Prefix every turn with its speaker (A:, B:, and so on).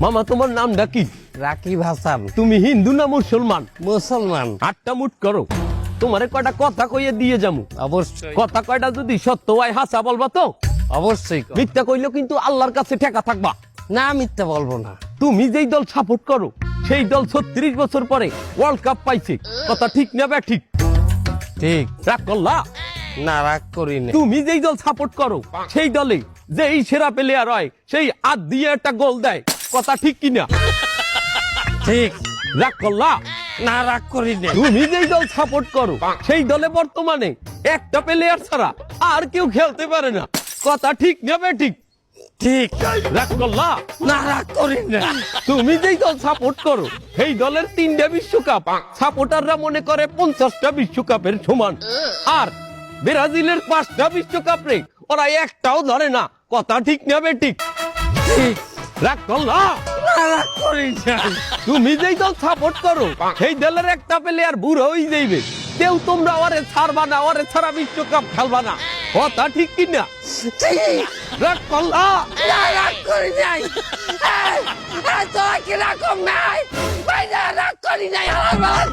A: মামা তোমার নামটা কি?
B: রাকিব হাসান।
A: তুমি হিন্দু না মুসলমান?
B: মুসলমান।
A: আটটা মুট করো, তোমারে কয়টা কথা কইয়ে দিয়ে যামু।
B: অবশ্যই
A: কথা কয়টা যদি সত্য হয় হাসা বলবা তো?
B: অবশ্যই।
A: মিথ্যা কইলেও কিন্তু আল্লাহর কাছে ঠেকা থাকবা।
B: না মিথ্যা বলবো না।
A: তুমি যেই দল সাপোর্ট করো সেই দল 36 বছর পরে ওয়ার্ল্ড কাপ পাইছে, কথা ঠিক না বে ঠিক?
B: ঠিক।
A: রাগ করলা?
B: না রাগ করি না।
A: তুমি যেই দল সাপোর্ট করো সেই দলে যেই সেরা প্লেয়ার হয় সেই হাত দিয়ে একটা গোল দেয়, কথা ঠিক কিনা?
B: ঠিক।
A: রাগ করলা?
B: না রাগ করি না।
A: তুমি যেই দল সাপোর্ট করো সেই দলে বর্তমানে একটা প্লেয়ার ছাড়া আর কেউ খেলতে পারে না, কথা ঠিক না বে ঠিক?
B: ঠিক।
A: রাগ করলা?
B: না রাগ করি না।
A: তুমি যেই দল সাপোর্ট করো সেই দলের 3টা বিশ্বকাপ সাপোর্টাররা মনে করে 50টা বিশ্বকাপের সমান, আর ব্রাজিলের 5টা বিশ্বকাপ রে ওরা একটাও ধরে না, কথা ঠিক না বে ঠিক?
B: ঠিক।
A: রাগ করলা?
B: না রাগ করি না।
A: তুমি যেই দল সাপোর্ট করো সেই দলের একটা প্লেয়ার বুড়ো হয়ে যাইবে, কেউ তোমরা ওরে ছাড়বা না, ওরে ছাড়া বিশ্বকাপ খেলবা না, কথা ঠিক কিনা?
B: ঠিক।
A: রাগ করলা?
B: না রাগ করি নাই। তোরা কি রাগ নাই? রাগ করি নাই। আমার